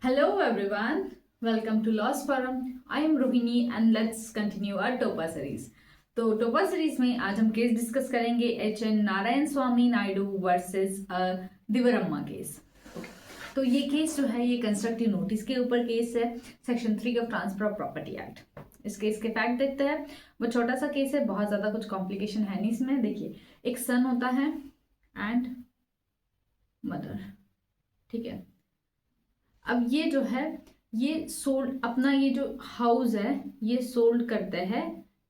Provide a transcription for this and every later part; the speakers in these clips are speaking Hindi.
Hello everyone, welcome to Lost Forum. I am Rohini and let's continue our टोपा सीरीज। तो टोपा सीरीज में आज हम केस डिस्कस करेंगे एच.एन. नारायण स्वामी नायडू वर्सेस दिवरम्मा केस। तो ये केस जो है ये कंस्ट्रक्टिव नोटिस के ऊपर केस है, section 3 of transfer of property act. इस केस के फैक्ट देखते हैं। वो छोटा सा केस है, बहुत ज्यादा कुछ कॉम्प्लिकेशन है नहीं इसमें। देखिए, एक सन होता है एंड मदर, ठीक है। अब ये जो है ये सोल्ड, अपना ये जो हाउस है ये सोल्ड करते हैं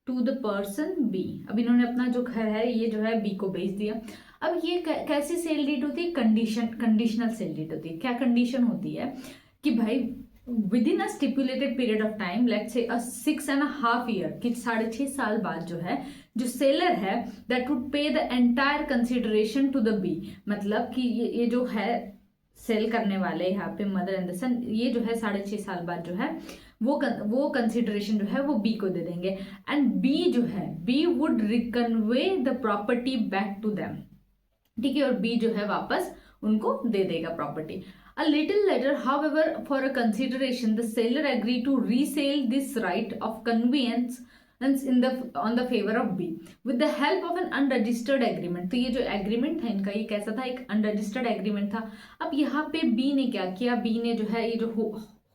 टू द पर्सन बी। अब इन्होंने अपना जो घर है ये जो है बी को बेच दिया। अब ये कैसी सेल डीड होती है? कंडीशनल सेल डीड होती है। क्या कंडीशन होती है कि भाई with in a stipulated period of time, let's say 6.5 year, कि 6.5 साल बाद जो है जो सेलर है that would pay the entire consideration to the B. मतलब कि ये जो है सेल करने वाले यहाँ पे मदर एंड सन, ये जो है 6.5 साल बाद जो है वो कंसिडरेशन जो है वो बी को दे देंगे। एंड बी जो है B would reconvey the property back to them, ठीक है। और बी जो है वापस उनको दे देगा property. A little later, however, for a consideration, the seller agreed to resell this right of conveyance on the favor of B with the help of an unregistered agreement। तो ये जो एग्रीमेंट था इनका ये कैसा था? एक अनरजिस्टर्ड एग्रीमेंट था। अब यहाँ पे बी ने क्या किया? बी ने जो है ये जो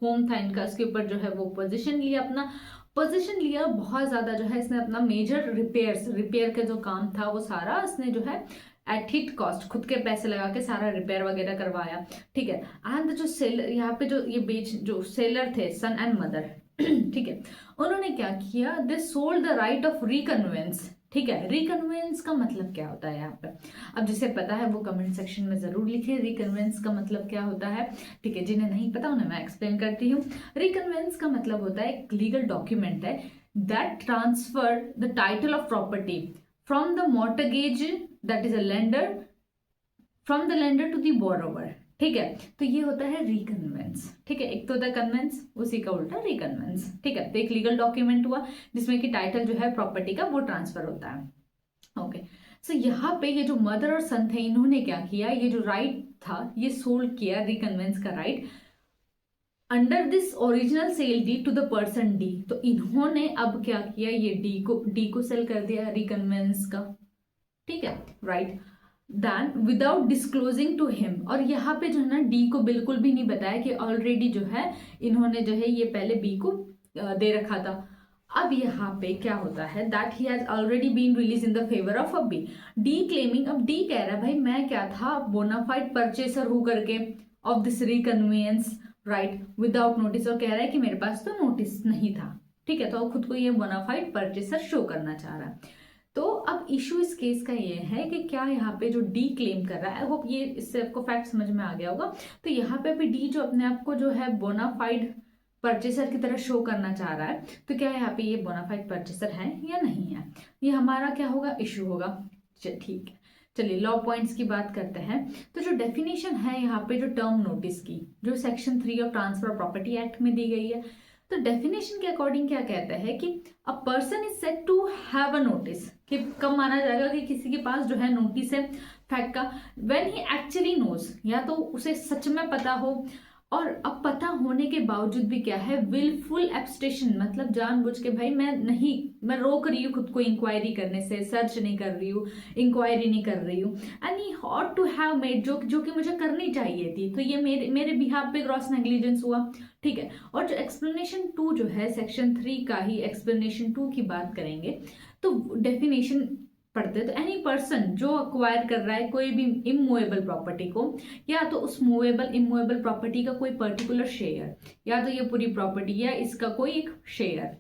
होम था इनका, उसके ऊपर जो है वो पोजीशन लिया, अपना पोजीशन लिया। बहुत ज्यादा जो है इसने अपना मेजर रिपेयर का जो काम था वो सारा इसने जो है एट हिट कॉस्ट खुद के पैसे लगा के सारा रिपेयर वगैरह करवाया, ठीक है। एंड जो सेलर यहाँ पे जो ये जो सेलर थे सन एंड मदर, ठीक है, उन्होंने क्या किया? They sold the right of reconveyance, ठीक है। रिकन्वेंस का मतलब क्या होता है यहाँ पे? अब जिसे पता है वो कमेंट सेक्शन में जरूर लिखे रिकन्वेंस का मतलब क्या होता है, ठीक है। जिन्हें नहीं पता उन्हें मैं एक्सप्लेन करती हूँ। रिकन्वेंस का मतलब होता है एक लीगल डॉक्यूमेंट है that transfer the title of property from the mortgage that is a lender, from the lender to the borrower, ठीक है। तो ये होता है रिकन्वेंस, ठीक है। एक तो होता है कन्वेंस, उसी का उल्टा रिकन्वेंस, ठीक है। तो एक लीगल डॉक्यूमेंट हुआ जिसमें कि टाइटल जो है प्रॉपर्टी का वो ट्रांसफर होता है, ओके। सो यहाँ पे ये जो मदर और सन थे इन्होंने क्या किया? ये जो राइट था ये सोल्ड किया, रिकन्वेंस का right, under this original sale D to the person D. तो इन्होंने अब क्या किया? ये डी को सेल कर दिया रिकन्वेंस का, ठीक है, right. Then without disclosing to him, और यहाँ पे जो है ना डी को बिल्कुल भी नहीं बताया कि ऑलरेडी जो है इन्होंने जो है ये पहले बी को दे रखा था। अब यहाँ पे क्या होता है? That he has already been release in the favour of a B. D claiming, अब डी कह रहा है भाई मैं क्या था? बोनाफाइड परचेसर हूं करके of this reconveyance right without notice, और कह रहा है कि मेरे पास तो नोटिस नहीं था, ठीक है। तो खुद को ये बोनाफाइड परचेसर शो करना चाह रहा है। तो अब इशू इस केस का ये है कि क्या यहाँ पे जो डी क्लेम कर रहा है, आई होप ये इससे आपको फैक्ट समझ में आ गया होगा। तो यहाँ पे भी डी जो अपने आप को जो है बोनाफाइड परचेसर की तरह शो करना चाह रहा है, तो क्या यहाँ पे ये बोनाफाइड परचेसर है या नहीं है? ये हमारा क्या होगा? इशू होगा। ठीक है, चलिए लॉ पॉइंट्स की बात करते हैं। तो जो डेफिनेशन है यहाँ पे जो टर्म नोटिस की, जो section 3 of transfer of property act में दी गई है, तो डेफिनेशन के अकॉर्डिंग क्या कहता है कि a person is said to have a notice, कि कब माना जाएगा कि किसी के पास जो है नोटिस है फैक्ट का? व्हेन ही एक्चुअली नोज, या तो उसे सच में पता हो, और अब पता होने के बावजूद भी क्या है? विलफुल एब्स्टेशन, मतलब जानबूझ के भाई मैं रोक रही हूँ खुद को इंक्वायरी करने से, सर्च नहीं कर रही हूँ, इंक्वायरी नहीं कर रही हूँ। And he ought to have made, जो कि मुझे करनी चाहिए थी, तो ये मेरे बिहाफ पे ग्रॉस नेग्लिजेंस हुआ, ठीक है। और जो एक्सप्लेनेशन 2 जो है सेक्शन 3 का ही एक्सप्लेनेशन 2 की बात करेंगे, तो डेफिनेशन पढ़ते तो एनी पर्सन जो अक्वायर कर रहा है कोई भी इमूवेबल प्रॉपर्टी को, या तो उस मूवेबल इमूवेबल प्रॉपर्टी का कोई पर्टिकुलर शेयर, या तो ये पूरी प्रॉपर्टी या इसका कोई एक शेयर,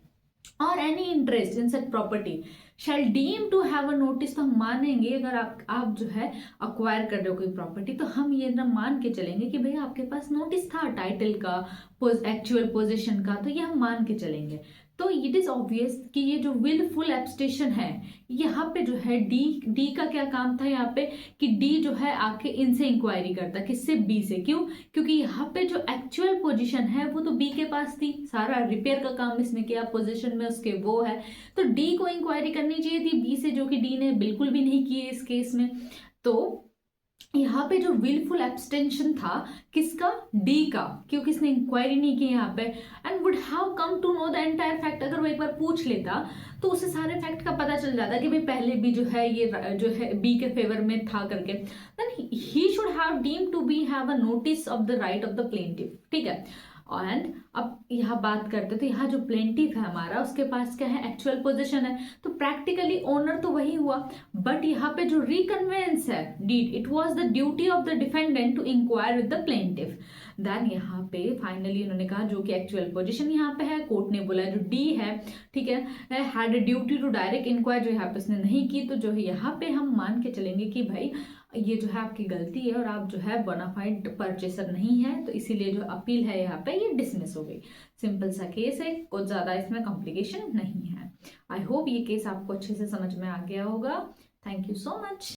और any interest in such property shall deem to have a notice. तो हम मानेंगे अगर आप जो है अक्वायर कर रहे हो कोई प्रॉपर्टी, तो हम ये ना मान के चलेंगे कि भैया आपके पास नोटिस था टाइटल का, एक्चुअल पोजीशन का, तो ये हम मान के चलेंगे। तो इट इज ऑब्वियस कि ये जो विलफुल एब्स्टेशन है, यहाँ पे जो है डी का क्या काम था यहाँ पे? कि डी जो है आके इनसे इंक्वायरी करता, किससे? बी से। क्यों? क्योंकि यहाँ पे जो एक्चुअल पोजीशन है वो तो बी के पास थी, सारा रिपेयर का काम इसने किया, पोजीशन में उसके वो है, तो डी को इंक्वायरी करनी चाहिए थी बी से, जो कि डी ने बिल्कुल भी नहीं की है इस केस में। तो यहाँ पे जो विलफुल एब्सटेंशन था किसका, डी का, क्योंकि इसने इंक्वायरी नहीं की यहाँ पे, and would have come to know the entire fact. अगर वो एक बार पूछ लेता तो उसे सारे फैक्ट का पता चल जाता कि भाई पहले भी जो है ये जो है बी के फेवर में था करके, then he should have deem to be have a notice of the right of the plaintiff, ठीक है। एंड अब यहाँ बात करते तो यहाँ जो प्लेंटिफ है हमारा उसके पास क्या है, एक्चुअल पोजीशन है, तो प्रैक्टिकली ओनर तो वही हुआ, बट यहाँ पे जो रिकन्वेंस है deed, it was the duty of the defendant to inquire with the plaintiff. Then यहाँ पे फाइनली उन्होंने कहा जो कि एक्चुअल पोजीशन यहाँ पे है, कोर्ट ने बोला जो डी है, ठीक है, had duty to direct inquire, जो यहाँ पे उसने नहीं की, तो जो है यहाँ पे हम मान के चलेंगे कि भाई ये जो है आपकी गलती है और आप जो है बोनाफाइड परचेसर नहीं है, तो इसीलिए जो अपील है यहाँ पे ये डिसमिस हो गई। सिंपल सा केस है, कुछ ज्यादा इसमें कॉम्प्लिकेशन नहीं है। आई होप ये केस आपको अच्छे से समझ में आ गया होगा। Thank you so much.